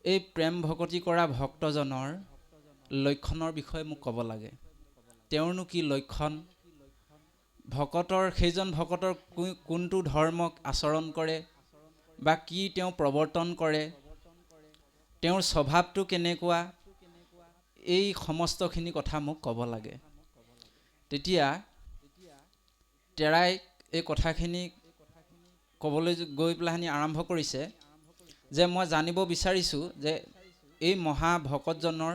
এই প্ৰেম ভকতি কৰা ভক্তজনৰ লক্ষণৰ বিষয়ে মোক ক'ব লাগে। তেওঁৰনো কি লক্ষণ, সেইজন ভকতৰ কোনটো ধৰ্মক আচৰণ কৰে বা কি তেওঁ প্ৰৱৰ্তন কৰে, তেওঁৰ স্বভাৱটো কেনেকুৱা, এই সমস্তখিনি কথা মোক ক'ব লাগে। তেতিয়া তেৰাই এই কথাখিনি ক'বলৈ গৈ পেলাই আৰম্ভ কৰিছে যে মই জানিব বিচাৰিছোঁ যে এই মহা ভকতজনৰ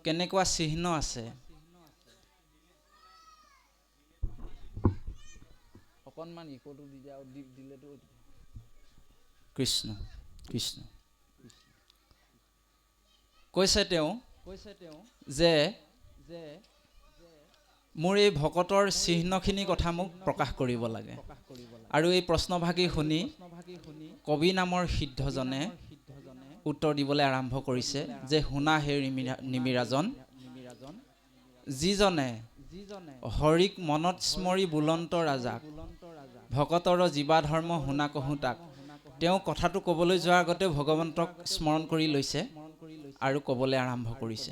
কেনেকুৱা চিহ্ন আছে। অকণমান ইকোটো দিলেতো কৃষ্ণ কৃষ্ণ কৈছে তেওঁ যে মোৰ এই ভকতৰ চিহ্নখিনিৰ কথা মোক প্ৰকাশ কৰিব লাগে। আৰু এই প্ৰশ্নভাগী শুনি কবি নামৰ সিদ্ধজনে উত্তৰ দিবলৈ আৰম্ভ কৰিছে যে শুনা হে নিমিৰাজন, যিজনে হৰিক মনত স্মৰি বুলন্ত ৰাজাক, ভকতৰ জীৱাধৰ্ম শুনা কহোঁ তাক। তেওঁ কথাটো ক'বলৈ যোৱাৰ আগতে ভগৱন্তক স্মৰণ কৰি লৈছে আৰু ক'বলৈ আৰম্ভ কৰিছে।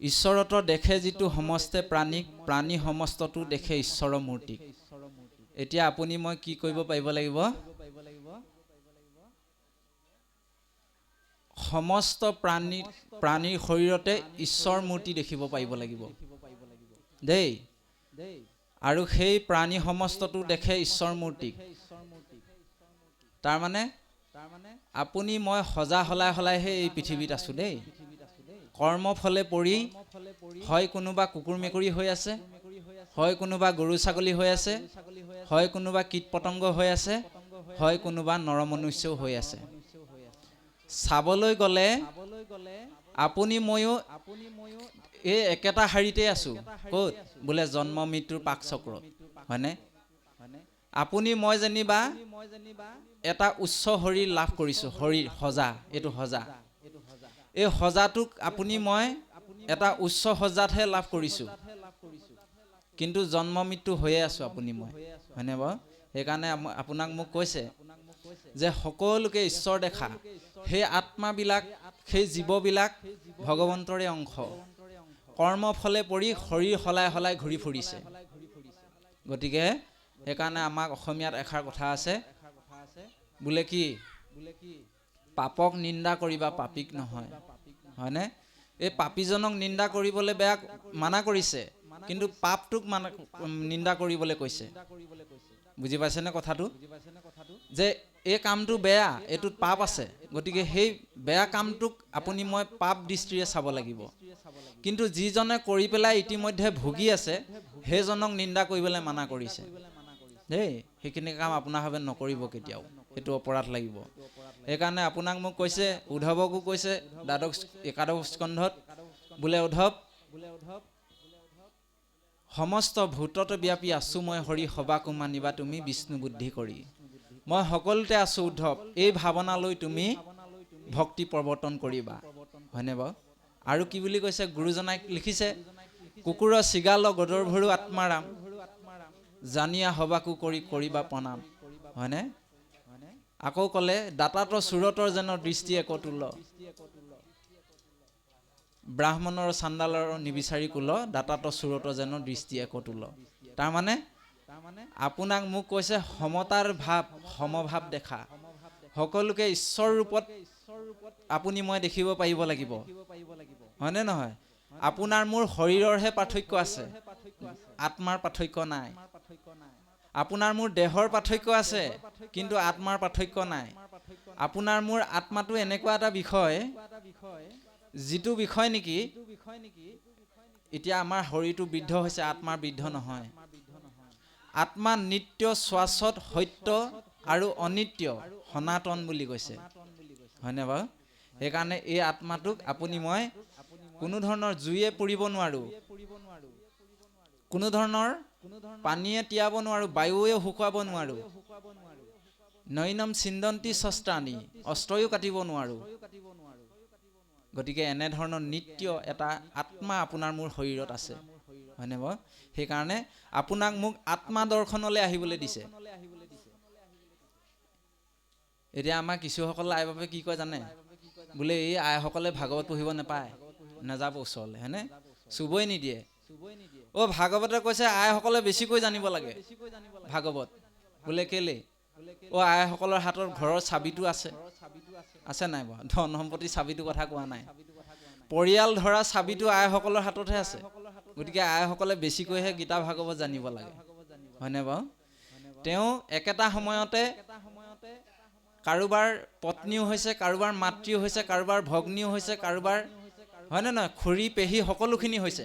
ঈশ্বৰত দেখে যিটো সমস্তে প্ৰাণীক, প্ৰাণী সমস্তটো দেখে ঈশ্বৰৰ মূৰ্তিক। এতিয়া আপুনি মই কি কৰিব পাৰিব লাগিব? সমস্ত প্ৰাণীৰ শৰীৰতে ঈশ্বৰ মূৰ্তি দেখিব পাৰিব লাগিব দেই। আৰু সেই প্ৰাণী সমস্তটো দেখে ঈশ্বৰ মূৰ্তিক। তাৰমানে আপুনি মই সজা সলাইহে এই পৃথিৱীত আছোঁ দেই। কৰ্মফলে পৰি হয় কোনোবা কুকুৰ মেকুৰী হৈ আছে, হয় কোনোবা গৰু ছাগলী হৈ আছে, হয় কোনোবা কীট পতংগ হৈ আছে, হয় কোনোবা নৰমনুষ্যও হৈ আছে। চাবলৈ গ'লে আপুনি ময়ো এই একেটা শাৰীতে আছোঁ। ক'ত? বোলে জন্ম মৃত্যুৰ পাক চক্ৰত, হয়নে? আপুনি মই যেনিবা এটা উচ্চ শৰীৰ লাভ কৰিছোঁ, শৰীৰ সজা, এইটো সজা। এই সজাটোক আপুনি মই এটা উচ্চ সজাতহে লাভ কৰিছোঁ, কিন্তু জন্ম মৃত্যু হৈয়ে আছোঁ আপুনি মই, হয়নে বাৰু? সেইকাৰণে আপোনাক মোক কৈছে যে সকলোকে ঈশ্বৰ দেখা সেই আত্মাবিলাক, সেই জীৱবিলাক ভগৱন্তৰে অংশ। কৰ্মফলে পৰি শৰীৰ সলাই ঘূৰি ফুৰিছে। গতিকে সেইকাৰণে আমাক অসমীয়াত এষাৰ কথা আছে, বোলে কি? পাপক নিন্দা কৰিবা পাপীক নহয়, হয়নে? এই পাপীজনক নিন্দা কৰিবলৈ বেয়া মানা কৰিছে, কিন্তু পাপটোক নিন্দা কৰিবলৈ কৈছে। বুজি পাইছেনে কথাটো? যে এই কামটো বেয়া, এইটোত পাপ আছে, গতিকে সেই বেয়া কামটোক আপুনি মই পাপ দৃষ্টিৰে চাব লাগিব। কিন্তু যিজনে কৰি পেলাই ইতিমধ্যে ভুগি আছে, সেইজনক নিন্দা কৰিবলৈ মানা কৰিছে দেই। সেইখিনি কাম আপোনাৰ ভাৱে নকৰিব কেতিয়াও, সেইটো অপৰাধ লাগিব। সেইকাৰণে আপোনাক মোক কৈছে, উদ্ধৱকো কৈছে একাদশ স্কন্ধত, বোলে উদ্ধৱ, সমস্ত ভূতত ব্যাপী আছোঁ মই হৰি, সবাকো মানিবা তুমি বিষ্ণু বুদ্ধি কৰি। মই সকলোতে আছোঁ উদ্ধৱ, এই ভাৱনা লৈ তুমি ভক্তি প্ৰৱৰ্তন কৰিবা, হয়নে বাৰু? আৰু কি বুলি কৈছে? গুৰুজনাই লিখিছে, কুকুৰ চিগাল গদৰ ভৰু আত্মাৰাম, জানিয়া হবাকো কৰিবা প্ৰণাম, হয়নে? আকৌ ক'লে, দাতাত চুৰতৰ যেন দৃষ্টি একতুল, ব্ৰাহ্মণৰ চাণ্ডালৰ নিবিচাৰি কুল, দাতাত চুৰতৰ যেন দৃষ্টি একতুল। তাৰমানে আপোনাক মোক কৈছে সমতাৰ ভাৱ, সমভাৱ দেখা। সকলোকে ঈশ্বৰ ৰূপত আপুনি মই দেখিব পাৰিব লাগিব, হয়নে নহয়? আপোনাৰ মোৰ শৰীৰৰহে পাৰ্থক্য আছে, আত্মাৰ পাৰ্থক্য নাই। আপোনাৰ মোৰ দেহৰ পাৰ্থক্য আছে, কিন্তু আত্মাৰ পাৰ্থক্য নাই। আপোনাৰ মোৰ আত্মাটো এনেকুৱা এটা বিষয়, যিটো বিষয় নেকি এতিয়া আমাৰ শৰীৰটো বৃদ্ধ হৈছে, আত্মাৰ বৃদ্ধ নহয়। আত্মা নিত্য, শাশ্বত, সত্য আৰু অনিত্য, সনাতন বুলি কৈছে, হয়নে বাৰু? সেইকাৰণে এই আত্মাটোক আপুনি মই কোনো ধৰণৰ জুইয়ে পুৰিব নোৱাৰোঁ, কোনো ধৰণৰ পানীয়ে তিয়াব নোৱাৰোঁ, বায়ুৱে শুকুৱাব নোৱাৰোঁ, নৈনম চিন্দন্তি শস্ত্ৰাণি, অস্ত্ৰও কাটিব নোৱাৰোঁ। গতিকে এনেধৰণৰ নিত্য এটা আত্মা আপোনাৰ মোৰ শৰীৰত আছে, হয়নে বাৰু? সেইকাৰণে আপোনাক মোক আত্মা দৰ্শনলৈ আহিবলৈ দিছে। এতিয়া আমাৰ কিছুসকলে আইবাবে কি কয় জানে? বোলে এই আইসকলে ভাগৱত পঢ়িব নাপায়, নাযাব ওচৰলৈ, হয়নে? চুবই নিদিয়ে। ভাগৱতে কৈছে আইসকলে বেছিকৈ জানিব লাগে ভাগৱত। বোলে কেলে? আইসকলৰ হাতত ঘৰৰ চাবিটো আছে নাই বাৰু? ধন সম্পত্তি চাবিটোৰ কথা কোৱা নাই, পৰিয়াল ধৰা চাবিটো আইসকলৰ হাততহে আছে। গতিকে আইসকলে বেছিকৈহে গীতা ভাগৱত জানিব লাগে, হয়নে বাৰু? তেওঁ একেটা সময়তে কাৰোবাৰ পত্নীও হৈছে, কাৰোবাৰ মাতৃও হৈছে, কাৰোবাৰ ভগ্নীও হৈছে, কাৰোবাৰ, হয়নে নহয়, খুৰী পেহী সকলোখিনি হৈছে।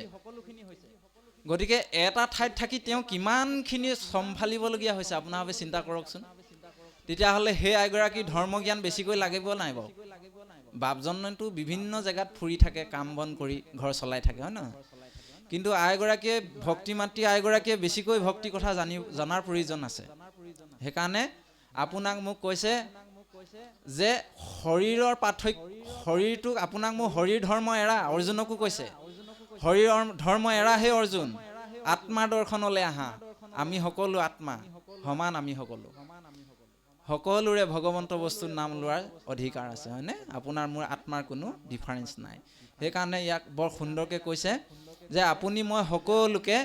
গতিকে এটা ঠাইত থাকি তেওঁ কিমানখিনি চম্ভালিবলগীয়া হৈছে আপোনালোকে চিন্তা কৰকচোন। তেতিয়াহ'লে সেই আইগৰাকী ধৰ্মজ্ঞান বেছিকৈ লাগিব নাই বাৰু? বাপজনেতো বিভিন্ন জেগাত ফুৰি থাকে, কাম বন কৰি ঘৰ চলাই থাকে, হয় নহয়? কিন্তু আইগৰাকীয়ে, ভক্তি মাতৃ আইগৰাকীয়ে বেছিকৈ ভক্তি কথা জনাৰ প্ৰয়োজন আছে। সেইকাৰণে আপোনাক মোক কৈছে যে শৰীৰৰ পাৰ্থক্য, শৰীৰটোক আপোনাক মোক শৰীৰ ধৰ্ম এৰা, অৰ্জুনকো কৈছে শৰীৰৰ ধৰ্ম এৰা হে অৰ্জুন, আত্মাৰ দৰ্শনলৈ আহা। আমি সকলো আত্মা সমান, আমি সকলোৰে ভগৱন্ত বস্তুৰ নাম লোৱাৰ অধিকাৰ আছে, হয়নে? আপোনাৰ মোৰ আত্মাৰ কোনো ডিফাৰেঞ্চ নাই। সেইকাৰণে ইয়াক বৰ সুন্দৰকৈ কৈছে যে আপুনি মই সকলোকে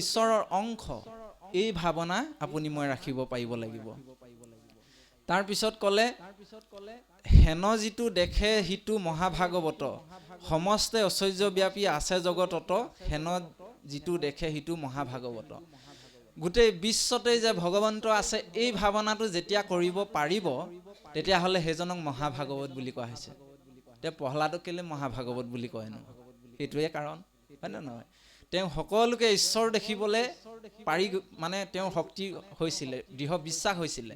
ঈশ্বৰৰ অংশ, এই ভাৱনা আপুনি মই ৰাখিব পাৰিব লাগিব। তাৰপিছত ক'লে হেন যিটো দেখে সিটো মহাভাগৱত, সমস্তে ঐশ্বৰ্যব্যাপী আছে জগতত, হেন যিটো দেখে সিটো মহাভাগৱত। গোটেই বিশ্বতেই যে ভগৱন্ত আছে, এই ভাৱনাটো যেতিয়া কৰিব পাৰিব তেতিয়াহ'লে সেইজনক মহাভাগৱত বুলি কোৱা হৈছে। এতিয়া প্ৰহ্লাদক কেলে মহাভাগৱত বুলি কয়নো? সেইটোৱে কাৰণ, হয়নে নহয়? তেওঁ সকলোকে ঈশ্বৰ দেখিবলৈ পাৰি, মানে তেওঁৰ শক্তি হৈছিলে, দৃঢ় বিশ্বাস হৈছিলে।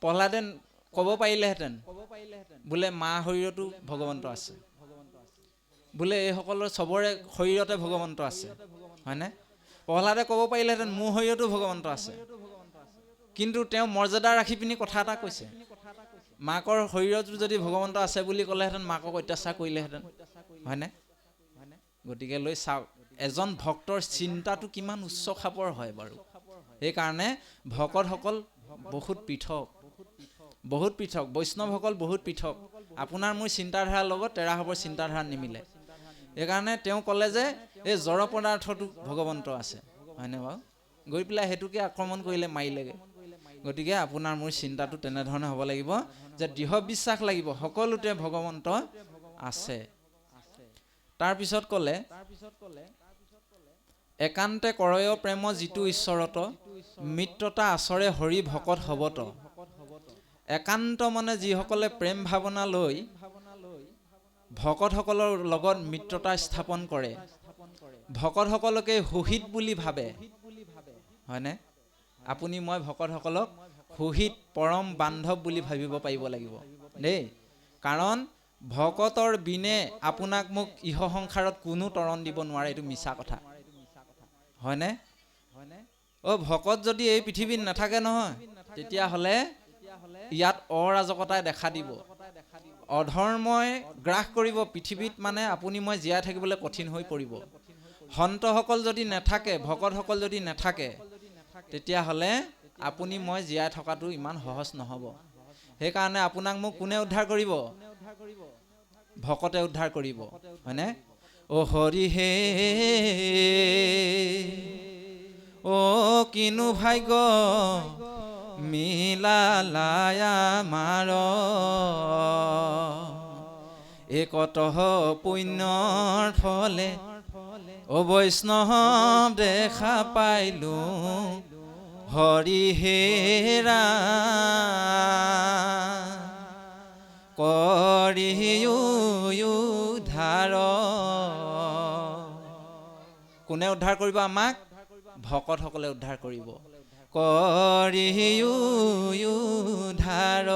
প্ৰহ্লাদে ক'ব পাৰিলেহেঁতেন বোলে মা শৰীৰতো ভগৱন্ত আছে, বোলে এইসকলৰ চবৰে শৰীৰতে ভগৱন্ত আছে, হয়নে? প্ৰহ্লাদে ক'ব পাৰিলেহেঁতেন মোৰ শৰীৰতো ভগৱন্ত আছে, কিন্তু তেওঁ মৰ্যাদা ৰাখি পিনি কথা এটা কৈছে। মাকৰ শৰীৰতো যদি ভগৱন্ত আছে বুলি ক'লেহেঁতেন মাকক অত্যাচাৰ কৰিলেহেঁতেন, হয়নে? গতিকে লৈ চাওক এজন ভক্তৰ চিন্তাটো কিমান উচ্চ খাপৰ হয় বাৰু। সেইকাৰণে ভকতসকল বহুত পৃথক, বহুত পৃথক, বৈষ্ণৱসকল বহুত পৃথক। আপোনাৰ মোৰ চিন্তাধাৰাৰ লগত তেৰাসৱৰ চিন্তাধাৰা নিমিলে। সেইকাৰণে তেওঁ ক'লে যে এই জড় পদাৰ্থটো ভগৱন্ত আছে, হয়নে বাৰু? গৈ পেলাই সেইটোকে আক্ৰমণ কৰিলে, মাৰিলেগৈ। গতিকে আপোনাৰ মোৰ চিন্তাটো তেনেধৰণে হ'ব লাগিব যে দৃঢ় বিশ্বাস লাগিব সকলোতে ভগৱন্ত আছে। তাৰপিছত ক'লে একান্তে কৰয় প্ৰেম যিটো ঈশ্বৰত, মিত্ৰতা আচৰে হৰি ভকত হবত। একান্ত মানে যিসকলে প্ৰেম ভাৱনা লৈ ভকতসকলৰ লগত মিত্ৰতা স্থাপন কৰে, ভকতসকলকে সুহিত বুলি ভাবে, হয়নে? আপুনি মই ভকতসকলক সুহিত পৰম বান্ধৱ বুলি ভাবিব পাৰিব লাগিব দেই। কাৰণ ভকতৰ বিনে আপোনাক মোক ইহ সংসাৰত কোনো তৰণ দিব নোৱাৰে, এইটো মিছা কথা, হয়নে? ভকত যদি এই পৃথিৱীত নাথাকে নহয়, তেতিয়াহ'লে ইয়াত অৰাজকতাই দেখা দিব, অধৰ্মই গ্ৰাস কৰিব পৃথিৱীত। মানে আপুনি মই জীয়াই থাকিবলৈ কঠিন হৈ পৰিব। সন্তসকল যদি নাথাকে, ভকতসকল যদি নাথাকে, তেতিয়াহ'লে আপুনি মই জীয়াই থকাটো ইমান সহজ নহ'ব। সেইকাৰণে আপোনাক মোক কোনে উদ্ধাৰ কৰিব? ভকতে উদ্ধাৰ কৰিব, হয়নে? অ হৰি হে, কিনো ভাগ্য মিলালাই আমাৰ, একতঃ পুণ্যৰ ফলে বৈষ্ণৱ দেখা পাইলো, হৰি হেৰা কৰি উদ্ধাৰ। কোনে উদ্ধাৰ কৰিব আমাক? ভকতসকলে উদ্ধাৰ কৰিব। কৰি উদ্ধাৰ।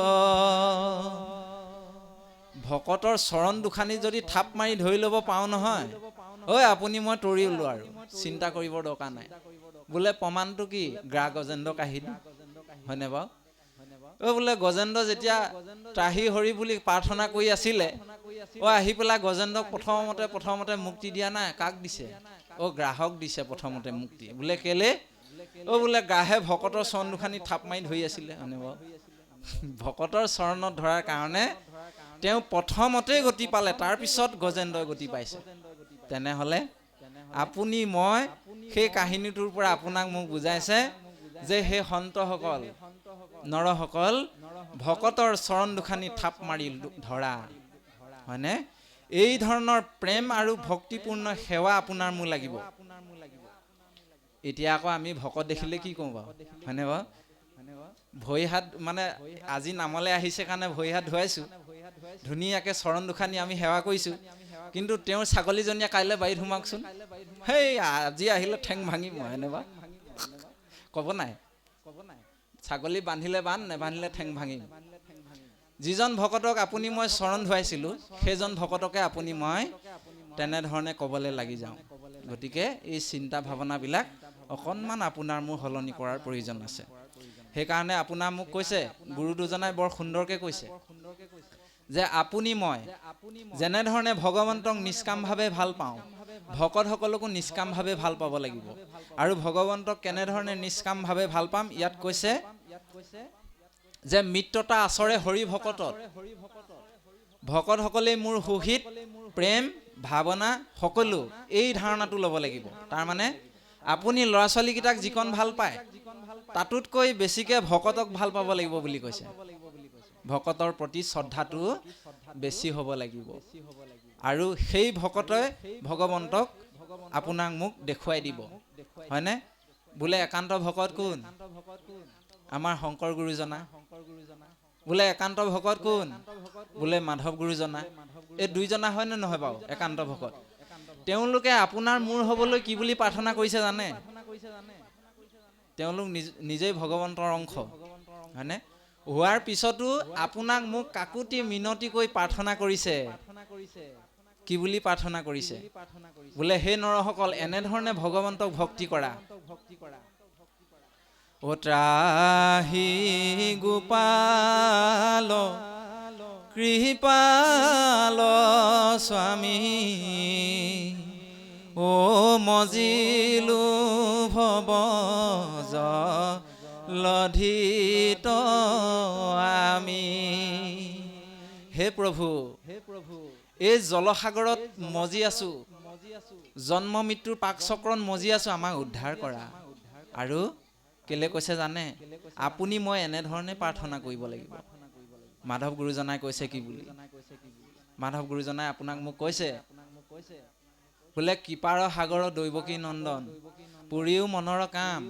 ভকতৰ চৰণ দুখানি যদি থাপ মাৰি ধৰি ল'ব পাওঁ নহয়, আপুনি মই তৰি ওলো আৰু চিন্তা কৰিবৰ দৰকাৰ নাই। বোলে প্ৰমাণটো কি? গজেন্দ্ৰ কাহিনী, হয়নে বাৰু? বোলে গজেন্দ্ৰ যেতিয়া ত্ৰাহি হৰি বুলি প্ৰাৰ্থনা কৰি আছিলে, আহি পেলাই গজেন্দ্ৰক প্ৰথমতে মুক্তি দিয়া নাই। কাক দিছে? গ্ৰাহক দিছে প্ৰথমতে মুক্তি। বোলে কেলে? বোলে গ্ৰাহে ভকতৰ চৰণ দুখানি থাপ মাৰি ধৰি আছিলে, হয়নে বাৰু? ভকতৰ চৰণত ধৰাৰ কাৰণে তেওঁ প্ৰথমতেই গতি পালে, তাৰপিছত গজেন্দ্ৰই গতি পাইছে। তেনেহ'লে আপুনি মই সেই কাহিনীটোৰ পৰা আপোনাক মোক বুজাইছে যে সেই সন্তসকল নৰসকল ভকতৰ চৰণ দুখানি থাপ মাৰি ধৰা, হয়নে? এই ধৰণৰ প্ৰেম আৰু ভক্তিপূৰ্ণ সেৱা আপোনাৰ মোৰ লাগিব। এতিয়া আকৌ আমি ভকত দেখিলে কি কওঁ বাৰু, হয়নে বাৰু? ভৰি হাত মানে আজি নামলৈ আহিছে কাৰণে ভৰি হাত ধুৱাইছোঁ, ধুনীয়াকৈ চৰণ দুখানি আমি সেৱা কৰিছোঁ, কিন্তু তেওঁৰ ছাগলীজনীয়ে কাইলৈ বাৰীত সোমাওকচোন, সেই আজি আহিলে ঠেং ভাঙিম, হয়নে বাৰু? ক'ব নাই, ছাগলী বান্ধিলে বান্ধ, নেবান্ধিলে ঠেং ভাঙিম। যিজন ভকতক আপুনি মই চৰণ ধুৱাইছিলোঁ সেইজন ভকতকে আপুনি মই তেনেধৰণে ক'বলৈ লাগি যাওঁ। গতিকে এই চিন্তা ভাৱনাবিলাক অকণমান আপোনাৰ মোৰ সলনি কৰাৰ প্ৰয়োজন আছে। সেইকাৰণে আপোনাৰ মোক কৈছে, গুৰু দুজনাই বৰ সুন্দৰকৈ কৈছে যে আপুনি মই যেনেধৰণে ভগৱন্তক নিষ্কামভাৱে ভাল পাওঁ, ভকতসকলকো নিষ্কামভাৱে ভাল পাব লাগিব। আৰু ভগৱন্তক কেনেধৰণে নিষ্কামভাৱে ভাল পাম, ইয়াত কৈছে যে মিত্ৰতা আচৰে হৰি ভকতত, ভকতসকলেই মোৰ সুহিত, প্ৰেম ভাৱনা সকলো, এই ধাৰণাটো ল'ব লাগিব। তাৰমানে আপুনি ল'ৰা ছোৱালীকেইটাক যিকণ ভাল পায় তাতোতকৈ বেছিকৈ ভকতক ভাল পাব লাগিব বুলি কৈছে। ভকতৰ প্ৰতি শ্ৰদ্ধাটো বেছি হ'ব লাগিব, আৰু সেই ভকতে ভগৱন্তক আপোনাক মোক দেখুৱাই দিব, হয়নে? বোলে একান্ত ভকত কোন? আমাৰ শংকৰ গুৰুজনা। বোলে একান্ত ভকত কোন? বোলে মাধৱ গুৰুজনা। এই দুইজনা হয়নে নহয় বাৰু একান্ত ভকত? তেওঁলোকে আপোনাৰ মোৰ হ'বলৈ কি বুলি প্ৰাৰ্থনা কৰিছে জানে? তেওঁলোক নিজেই ভগৱন্তৰ অংশ, হয়নে? হোৱাৰ পিছতো আপোনাক মোক কাকুতি মিনতি কৰি প্ৰাৰ্থনা কৰিছে। কি বুলি প্ৰাৰ্থনা কৰিছে? বোলে হে নৰসকল, এনেধৰণে ভগৱন্তক ভক্তি কৰা। ও ত্ৰাহি গোপাল কৃপাল স্বামী, ও মজিলো ভৱ জলধিত আমি। হে প্ৰভু, এই জলসাগৰত মজি আছো, জন্ম মৃত্যুৰ পাক চক্ৰত মজি আছো, আমাক উদ্ধাৰ কৰা। আৰু কেলে কৈছে জানে? আপুনি মই এনেধৰণে প্ৰাৰ্থনা কৰিব লাগিব। মাধৱ গুৰুজনাই কৈছে কি বুলি? মাধৱ গুৰুজনাই আপোনাক মোক কৈছে বোলে কৃপাৰ সাগৰ দৈৱকী নন্দন, পুৰিও মনৰ কাম,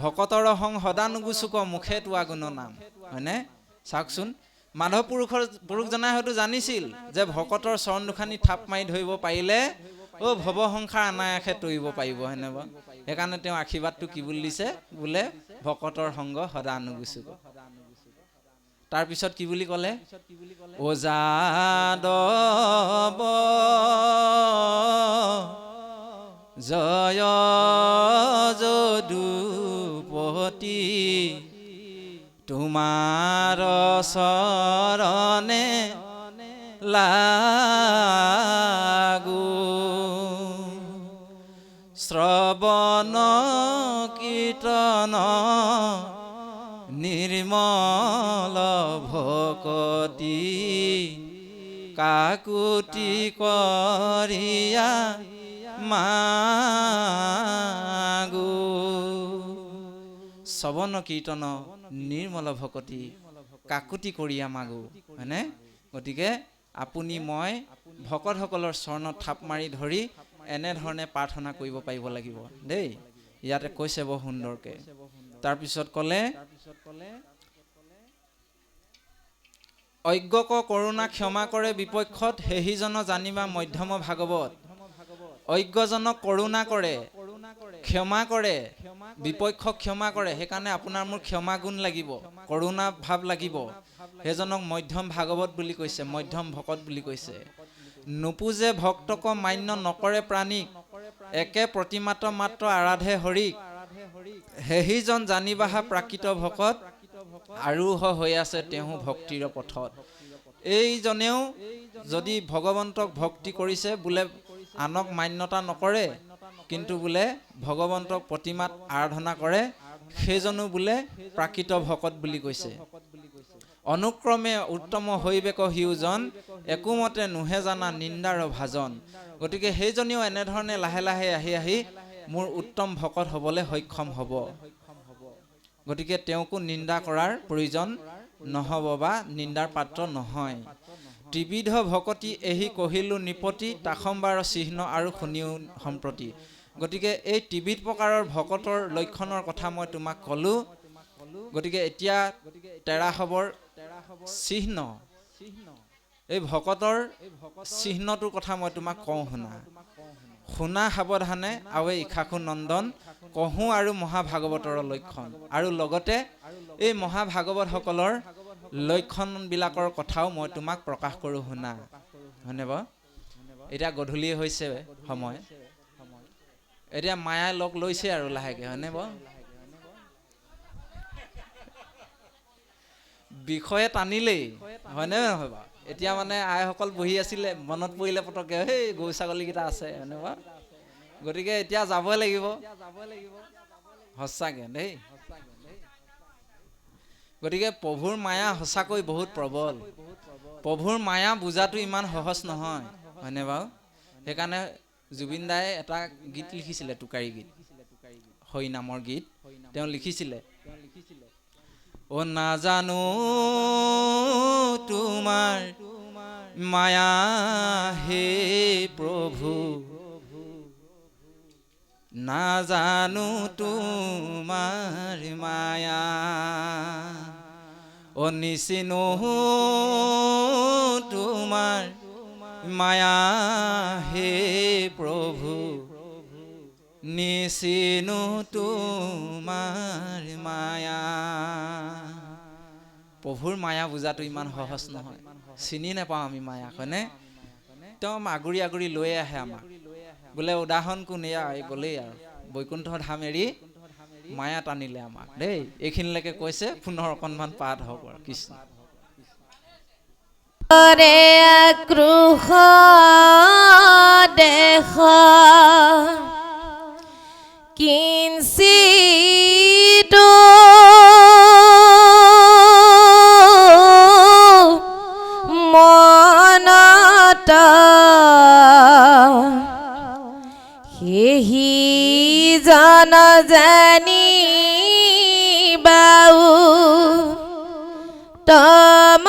ভকতৰ সং সদা নুগুচুক, মুখে তোৱা গুণ নাম। হয়নে? চাওকচোন, মাধৱ পুৰুষজনাই হয়তো জানিছিল যে ভকতৰ চৰণ দুখানি থাপ মাৰি ধৰিব পাৰিলে ভৱ সংসাৰ অনায়াসে তৰিব পাৰিব, হয়নে বাৰু? সেইকাৰণে তেওঁ আশীৰ্বাদটো কি বুলি দিছে? বোলে ভকতৰ সংগ সদা নুগুচুক। তাৰপিছত কি বুলি ক'লে? ও যাদৱ জয় যদুপতি, তোমাৰ চৰণে লাগো, শ্ৰৱণ কীৰ্তন নিৰ্মল ভকতি, কাকুতি কৰিয়া মাগো। শ্ৰৱণ কীৰ্তন নিৰ্মল ভকতি, কাকুতি কৰিয়া মাগো, হয়নে? গতিকে আপুনি মই ভকতসকলৰ চৰণত থাপ মাৰি ধৰি এনেধৰণে প্ৰাৰ্থনা কৰিব পাৰিব লাগিব দেই। ইয়াতে কৈছে বৰ সুন্দৰকে। তাৰপিছত ক'লে অজ্ঞক কৰোণা ক্ষমা কৰে বিপক্ষত, সেহিজন জানিবা মধ্যম ভাগৱত। অজ্ঞজনক কৰোণা কৰে, ক্ষমা কৰে, বিপক্ষক ক্ষমা কৰে। সেইকাৰণে আপোনাৰ মোৰ ক্ষমা গুণ লাগিব, কৰোণা ভাৱ লাগিব। সেইজনক মধ্যম ভাগৱত বুলি কৈছে, মধ্যম ভকত বুলি কৈছে। নুপুজে ভক্তক মান্য নকৰে প্ৰাণীক, একে প্ৰতিমাত্ৰ মাত্ৰ আৰাধে হৰিক। সেহিজন জানিবাহা প্ৰাকৃত ভকত, আৰুহ হৈ আছে তেওঁ ভক্তিৰ পথত। এইজনেও যদি ভগৱন্তক ভক্তি কৰিছে, বোলে আনক মান্যতা নকৰে, কিন্তু বোলে ভগৱন্তক প্ৰতিমাত আৰাধনা কৰে, সেইজনো বোলে প্ৰাকৃত ভকত বুলি কৈছে। অনুক্ৰমে উত্তম হৈবেক সিউজন একোমতে নুহে জানা নিন্দাৰ ভাজন। গতিকে সেইজনীও এনেধৰণে লাহে লাহে আহি আহি মোৰ উত্তম ভকত হ'বলৈ সক্ষম হ'ব। গতিকে তেওঁকো নিন্দা কৰাৰ প্ৰয়োজন নহ'ব বা নিন্দাৰ পাত্ৰ নহয়। ত্ৰিবিধ ভকতি এহি কহিলো নিপতি তাসম্বাৰ চিহ্ন আৰু শুনিও সম্প্ৰতি। গতিকে এই ত্ৰিবিধ প্ৰকাৰৰ ভকতৰ লক্ষণৰ কথা মই তোমাক ক'লোঁ। গতিকে এতিয়া তেৰা খবৰ চিহ্ন, এই ভকতৰ চিহ্নটোৰ কথা মই তোমাক কওঁ শুনা। শুনা সাৱধানে আৰু ইশাখু নন্দন কহোঁ আৰু মহাভাগৱতৰ লক্ষণ, আৰু লগতে এই মহাভাগৱতসকলৰ লক্ষণবিলাকৰ কথাও মই তোমাক প্ৰকাশ কৰোঁ শুনা। হয়নে বাৰু? এতিয়া গধূলি হৈছে সময়, এতিয়া মায়াই লগ লৈছে আৰু লাহেকৈ, হয়নে বাৰু? বিষয়ে টানিলেই, হয়নে নহয় বাৰু? এতিয়া মানে আইসকল বহি আছিলে, মনত পৰিলে পটককৈ সেই গৰু ছাগলীকেইটা আছে, হয়নে বাৰু? গতিকে এতিয়া যাবই লাগিব সঁচাকৈ দেই। গতিকে প্ৰভুৰ মায়া সঁচাকৈ বহুত প্ৰবল। প্ৰভুৰ মায়া বুজাটো ইমান সহজ নহয়, হয়নে বাৰু? সেইকাৰণে জুবিন দাই এটা গীত লিখিছিলে, টোকাৰী গীত, হৰি নামৰ গীত তেওঁ লিখিছিলে। অ' নাজানো তোমাৰ মায়া হে প্ৰভু, নাজানো তোমাৰ মায়া, অ' নিচিনো তোমাৰ মায়া হে প্ৰভু, নিচিনো তোমাৰ মায়া। প্ৰভুৰ মায়া বুজাটো ইমান সহজ নহয়, চিনি নাপাওঁ আমি মায়াক, হয়নে? একদম আগুৰি আগুৰি লৈ আহে আমাক। বোলে উদাহৰণ কোন, এয়া এই গ'লেই আৰু বৈকুণ্ঠ ধাম এৰি মায়া টানিলে আমাক দেই। এইখিনিলৈকে কৈছে, পুনৰ অকণমান পাঠ হওক আৰু কৃষ্ণ। আক্ৰোশ দেশ কিঞ্চিত মনত সেহি জন জানি বাউ তম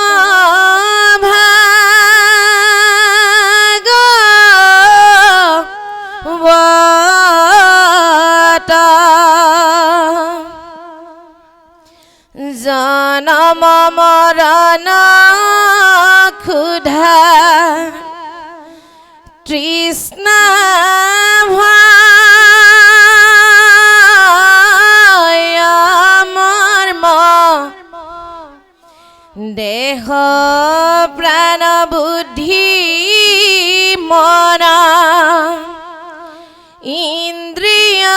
জনম মৰণ ক্ষুধা তৃষ্ণা ভয় মৰ্ম দেহ প্ৰাণ বুদ্ধি মন ইন্দ্ৰিয়